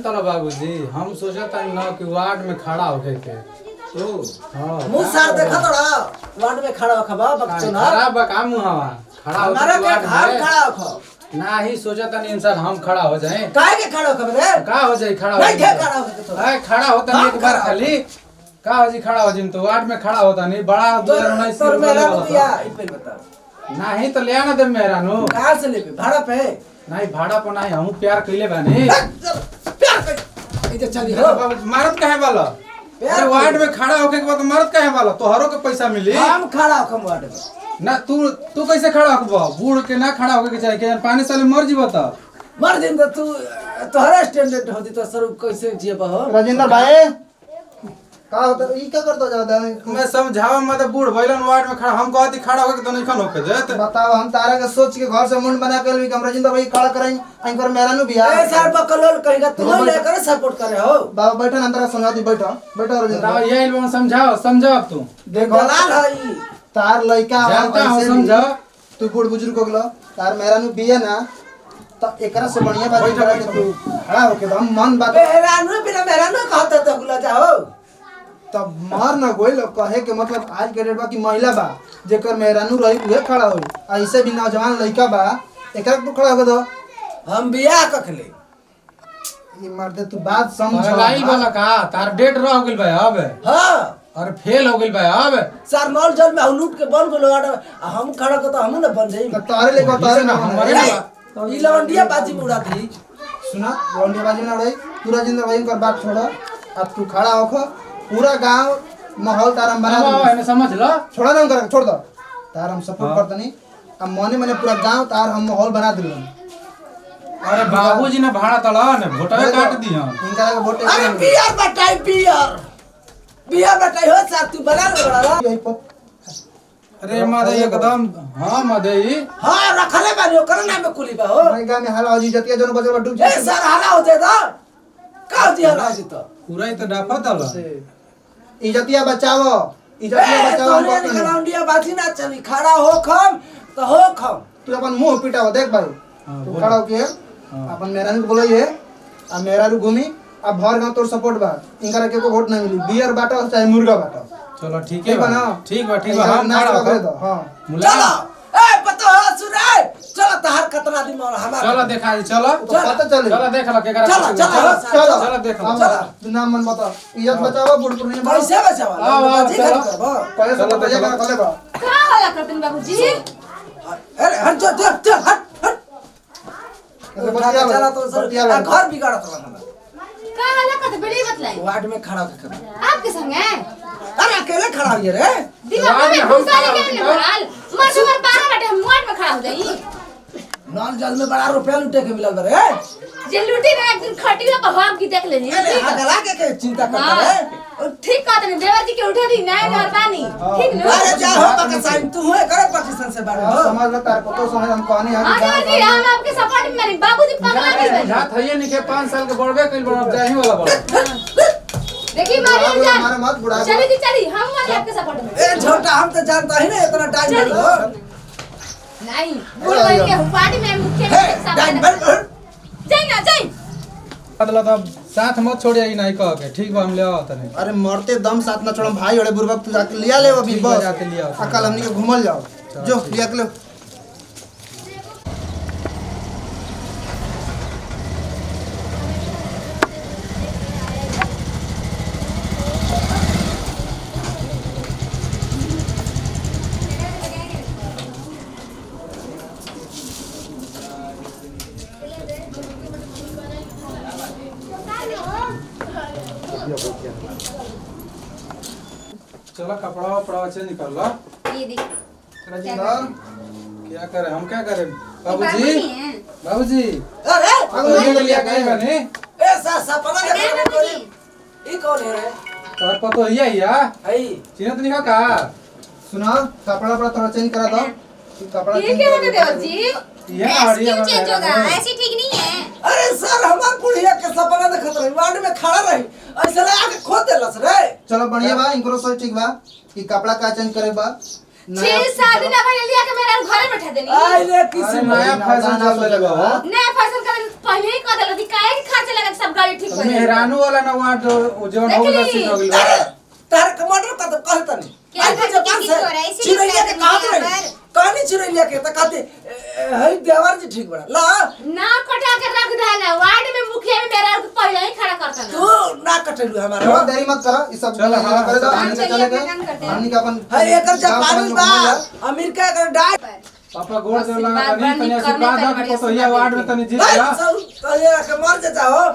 चलो बाबूजी हम सोचता ना कि वार्ड में खड़ा होके के तो हां मुंह सार देखा तोड़ा वार्ड में खड़ा होखबा बकचोना खड़ा बका मुहावा खड़ा हो हमारा के घर खड़ा होखो ना ही सोचता नहीं इंसान हम खड़ा हो जाए काहे के खड़ा होखबे रे का हो जाए खड़ा नहीं के खड़ा होके तो हां खड़ा होता नहीं एक बार खाली का हो जी खड़ा हो जिन तो वार्ड में खड़ा होता नहीं बड़ा 2019 तो मेरा रुपया ई पे बता नहीं तो ले आना दे मेरा नो कहां से लेबे भाड़ा पे नहीं भाड़ा पर नहीं हम प्यार कइले बानी प्यार कर इधर चली हो मारत काहे वाला अरे वार्ड में खड़ा होके के बाद मारत काहे वाला तोहरो के पैसा मिली हम खड़ा होखम वार्ड में ना तू कैसे खड़ा होबा बूढ़ के ना खड़ा होके के चाहिए के पानी साले मर जीव त मर दिन तो तू तोहरा स्टैंडर्ड होती तो सर कैसे जियबा हो राजेंद्र भाई का होता ई क्या करतो ज्यादा मैं समझावा मत बूढ़ भइलन वार्ड में खड़ा हम कहती खड़ा होके तो नहीं खन होके देत बताओ हम तारा के सोच के घर से मुंड बना के भी हम राजेंद्र भाई खड़ा कराई अंकर मेरा नु बियाह ए सर बकलोल कहेगा तू लेकर सपोर्ट करे हो बाबा बैठो ना अंदर समझा दी बैठो बैठो राजेंद्र बताओ ये लोग समझाओ समझाओ तू देखो दलाल है तार लइका जानता हूं समझा तू बूढ़ बुजुर्ग हो गलो तार मेरा नु बियाह ना तो एकरा से बढ़िया बात करा के तू खड़ा होके हम मन बात मेरा नु कहता तो गुला जाओ तब मार ना गोइल कहे के मतलब आज के डेट बा कि महिला बा जेकर मेहरानू रही उहे खड़ा होई ऐसे भी नौजवान लइका बा एकरा तू खड़ा हो दो हम बियाह कखले ये मर्दे तू बात समझ लाइल वाला का तार डेट रह गेल बा अब हां और फेल हो गेल बा अब सर नॉल जल में लूट के बन गेलो हम खड़ा को तो हम ना बन जाई तारे लेको तारे ना हमारे ई लवंडिया बाजी में उड़ा दी सुना लवंडिया बाजी ना उड़ाई तू राजेंद्र भाई कर बात छोड़ अब तू खड़ा होखो पूरा गांव माहौल तारम बना दे मैंने समझ लो छोड़ा ना कर छोड़ दो तार हम सपोर्ट करते नहीं अब मने पूरा गांव तार हम माहौल बना दिलो अरे बाबूजी ने भाड़ा तला ने वोटवे काट दी हम इनका के वोट अरे बियर बटाई बियर बटाई हो सर तू बना ले बड़ा यही पर अरे मादे एकदम हां मादे हां रखले बानी ओकर नाम में कुली बा हो भाई गांव में हाला हो जी जतिया जोन बजर डूब ए जाए सर हाला होते तो का होती हाला होती तो पूरा ही तो डाफा तला इज्जतिया बचाओ इज्जतिया बचाओ तोरे निकलाउंडिया बाजी ना चली खड़ा हो खम तो हो खम तू अपन मुंह पिटाओ देख भाई तू खड़ा होके अपन मेरा को बोलो ये आ मेरा रू घूमी अब भर गांव तोर सपोर्ट बा इनका के को वोट नहीं मिली बियर बाटो चाहे मुर्गा बाटो चलो ठीक है ना ठीक बा हम ना खड़ा करे दो हां चलो ए पतो हो सुनाए चलो तहार कितना दिन और हमारा चलो देखा चलो पता चले चलो देख लो केकरा चलो देख लो तू नाम मन बता इज्जत बचाओ बुढ़ पुरनी कैसे बचावा बाजी कर करबो पहले सब बजा कर कले बा का होला करतन बाबूजी अरे हट जो हट चला तो सर घर बिगाड़त रहना का होला करत बड़ी बतलाई वार्ड में खड़ा कर आपके संग है अरे अकेले खड़ा हुई रे दिमाग में घुसा लेके हमने भराल मर 12 घंटे हम वार्ड में खड़ा हो जाई नल जल में बड़ा रुपया लूटे के मिलल रे जे लूटी ना एक दिन खटिया पर हम की देख लेनी अरे हगला के चिंता करता रे ठीक कहत नहीं देवर जी के उठा दी नहीं मेहरबानी ठीक न अरे जा हो पका साइन तू है करे पाकिस्तान से बारे हो समझ लो तार को तो समझ हम कहानी है हां जी हम आपके सपोर्ट में नहीं बाबूजी पगला नहीं बने जात है नहीं के 5 साल के बढ़बे कइल बन जाही वाला बड़ देखी मारी जान हमारे मत बुढ़ा चली जी चली हम वाले आपके सपोर्ट में ए छोटा हम तो जानता ही ना इतना टाइम नहीं हो नहीं बोल रही है पार्टी में मुख्य टाइम बन जाई ना जाई मतलब अब साथ मत छोड़िए ही नहीं कह के ठीक बा हम ले आवत नहीं अरे मरते दम साथ ना छोड़म भाई अरे बुरबक तू जाके लिया ले अभी ठीक बा, बस जाके लिया आओ। अकल हमनी के घूमल जाओ जो लिया के लो चलो कपड़ा वपड़ा चेंज कर लो ये देख राजेंद्र क्या करे हम क्या करें बाबूजी बाबूजी अरे तो ये लिया गए बने ए सपना के कोई ई कौन है रे और पतो हिया हिया आई चिन्हत नहीं का सुना कपड़ा पर थोड़ा चेंज करा दो कपड़ा ये क्या होने देवर जी ये हड़ी क्यों चेंज होगा ऐसी ठीक नहीं है अरे सर हमार बुढ़िया के सपना देखत रही वार्ड में खड़ा रही ऐसे लगा के खो देलस रे चलो बढ़िया बा इनको सब ठीक बा कि कपड़ा का चेंज करे बा 6-7 दिन पहले लिया के मेरा घरे बैठा देनी आई रे किसी नया फैशन चल रहा है बाबा। नया फैशन कर पहले ही कर देलती काहे के खर्चे लगा सब गाड़ी ठीक कर मेहरानू वाला ना वहाँ जो नौला सीन हो गया। तार कमांडर का तो कहता नहीं क्या आई तुझे किसी को रहा है, इसीलिए चिरैया के कहते कहा हैं रे कहानी चिरैया के तो कहते हई देवर जी ठीक बड़ा ला ना कटा के रख देला वार्ड में मुखिया में मेरा पहले ही खड़ा करता तू ना कटलू हमारा बहुत देरी मत करो ये सब चलो, हाँ, करे तो हाँ, हमनी के चलिए, चले अपना काम करते गए हैं। हमनी का अपन हई एकर जापानी गाँव बा समाज में घूम अमेरिका एकर डाय पापा गोड़ से लगा आशीर्वाद तनी तनी करने आशीर्वाद तक दे बढ़िया तो ये वार्ड में तनी जीत हई जा। सब कहे के मर जाता हो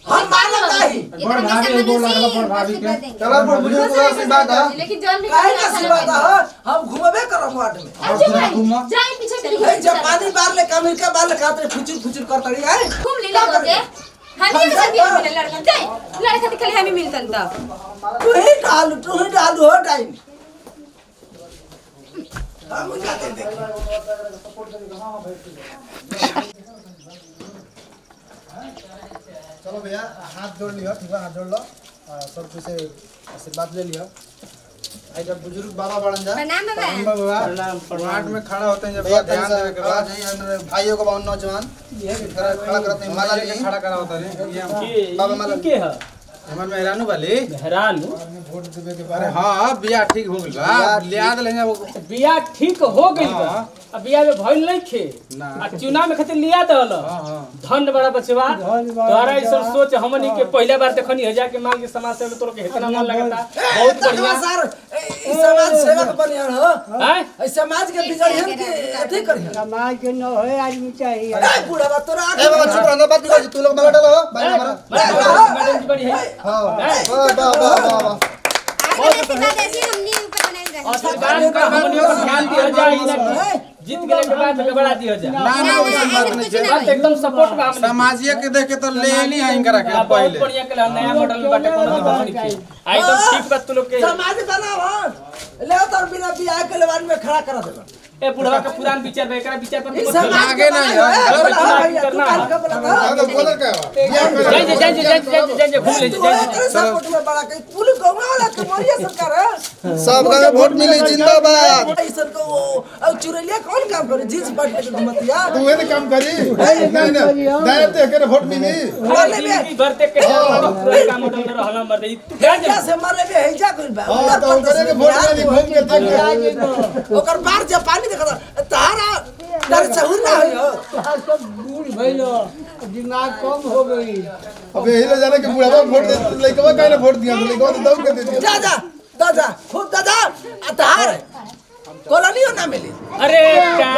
हम मानत नहीं बड़ भाभी बोल रहा बड़ भाभी के। चलो बड़ बुजुर्ग को आशीर्वाद है लेकिन जौन भी काहे का सेवा हो हम घुमबे करब वार्ड में अच्छा भाई घूमा। जाए पीछे चली हई जापानी बार ले अमेरिका बार ले खातिर फुचुर फुचुर करतड़ी है घूम ले लोगे हम ये सब मिले लड़का जाए लड़का दिखले हमें मिलतन त तू ही डालू हो टाइम हम जाते देख चलो भैया हाथ जोड़ लियो ठीक है हाथ जोड़ लो सब कुछ से आशीर्वाद ले लियो आई जब बुजुर्ग बाबा बढ़न जा प्रणाम बाबा बाबा वार्ड में खड़ा होते हैं जब भैया ध्यान देवे के बाद मेरे भाइयों को बहुत नौजवान खड़ा करते हैं माला लेके ली खड़ा करा होता है ये हम- बाबा माला के है हमार मेहरानू वाली। हैरानू अरे हाँ बिया ठीक हो गइल बा लिया दे लेंगे वो बिया ठीक हो गई बा हाँ। अब बिया में भइल नहीं खे ना। आ चुनाव में खातिर लिया दल हाँ हाँ धन बड़ा बचवा तोरा ऐसा सोच हमनी के पहले बार देखनी है जाके मांग के समाज सेवा तोर के इतना मन लगता बहुत बढ़िया सर समाज सेवक बनिया हो हैं ई समाज के बिगड़ियन के अथी करियन समाज के न होए आदमी चाहिए अरे बूढ़ा बा तोरा ए बाबा चुप रहना बात नहीं तू लोग माला डालो भाई हमारा मैडम जी बड़ी है हां वाह वाह वाह वाह आशीर्वाद कर हमनी को ध्यान दिया जाए ना जीत गेले के बाद में बड़ा दिया जाए ना ना वैसन बात नहीं है। बात एकदम सपोर्ट बा हमनी समाजिया के देख के तो ले नहीं आई करा के बहुत पहले बढ़िया के नया मॉडल में बाटे कोनो दिक्कत नहीं के एकदम ठीक बात तू लोग के समाज बनाओ ले तोर बिना बियाह के लेवान में खड़ा करा देबा ए बुढ़वा के पुरान विचार बे एकरा विचार पर ई तू समाज आगे नहीं है। तो बोलर का जाए घूम ले जाए सपोर्ट में बड़ा के पुलिस गांव वाला के मोरिया सरकार है सब गांव वोट मिली जिंदाबाद ऐसन को अब चुरैलिया कौन काम करे जींस पहन के घुमतिया तू ये काम करी नहीं नहीं दायरे ते के वोट मिली मरले में जिंदगी भर तक के का मॉडल में रहला मर दे तू क्या क्या से मरले में हैजा कइल बा हां तो करे के वोट मिली घूम के देख ओकर बाहर जापानी देखता तारा डर चहुर ना होयो सब बूढ़ भइलो दिमाग कम हो गई अब यही ले जाने के बुढ़ावा वोट दे लइकवा काहे ने वोट दिया लइकवा तो दौड़ के दे दिया जा जा दादा खूब दादा अतार कॉलोनियो ना मिली अरे क्या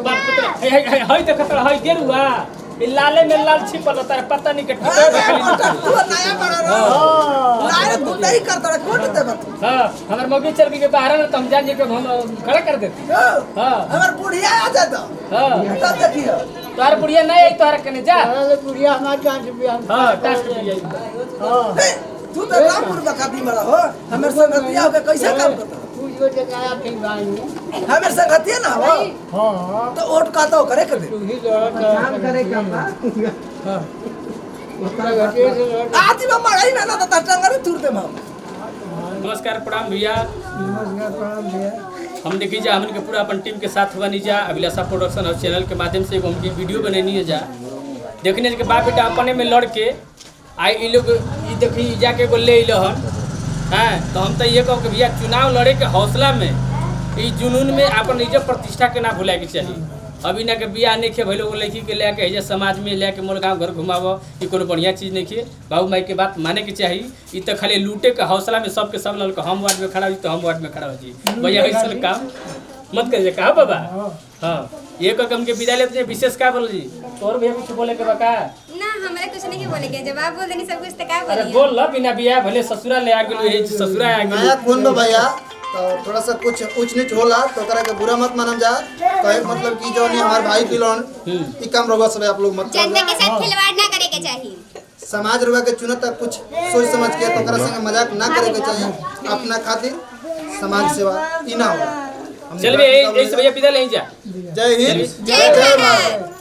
बात पुत्र हई देखत हई गेरुआ ई लाले में लाल छिपल तार पता नहीं के ठीक है खाली तू नया बड़ा रो लारे गुंडाई करता रे कोट दे बत हां हमर मौगी चल के बाहर में तुम जान जे के हम खड़ा कर देते हां हमर बुढ़िया आ जा तो हां तब देखियो तोहर बुढ़िया नहीं आई तोहरा कने जा अरे बुढ़िया हमारे जान से बियाह हां टास्क भी आई तू तो रामपुर बकाती मरा हो हमर संगतिया हो के कैसे काम करता पूछो जगह फिर भाई हमर संगतिया ना हो हां तो वोट का तो करे के दे तू ही काम करे काम हां आती में मड़ाई में ना तो टंगरी तुर दे हम नमस्कार प्रणाम भैया नमस्कार प्रणाम भैया हम देखी जा हमन के पूरा अपन टीम के साथ बनी जा अभिलाषा प्रोडक्शन और चैनल के माध्यम से हम वीडियो बनेनी है जा देखने के बाप बेटा अपने में लड़ के आई ई लोग ई देखी जाके एगो ले इलहन हैं तो हम तो ये कहब कि भैया चुनाव लड़े के हौसला में ई जुनून में अपन इज्जत प्रतिष्ठा के ना भुलाए के चाहिए अभी ना के बियाह नहीं खे भाई लोग लड़की के लेके है समाज में लेके मोल गाँव घर घुमाव ई कोनो बढ़िया चीज़ नहीं खे बाबू माई के बात माने के चाहिए ई तो खाली लूटे के हौसला में सबके सब लड़का हम वार्ड में खड़ा हो तो हम वार्ड में खड़ा हो जी भैया ऐसा काम मत करिए कहा बाबा हाँ ये कम के विदा लेते हैं विशेष का बोल जी तोर भैया कुछ बोले के बका ना हमरा कुछ नहीं बोले के जवाब बोल देनी सब कुछ त का अरे बोलिए बोल ला बिना बिया भले ससुरा ले आ गेलू ये ससुरा आ गेलू नया खून में भैया तो थोड़ा सा कुछ ऊंच नीच होला तो करा के बुरा मत मानम जा कहे मतलब कि जो नहीं हमार भाई पिलोन ई काम रोगा सब आप लोग मत जनता कर के साथ खिलवाड़ ना करे के चाहिए समाज रुआ के चुनत तक कुछ सोच समझ के तो करा संग मजाक ना करे के चाहिए अपना खातिर समाज सेवा ई ना हो चल भैया इस भैया विदा ले जा जय हिंद जय भारत।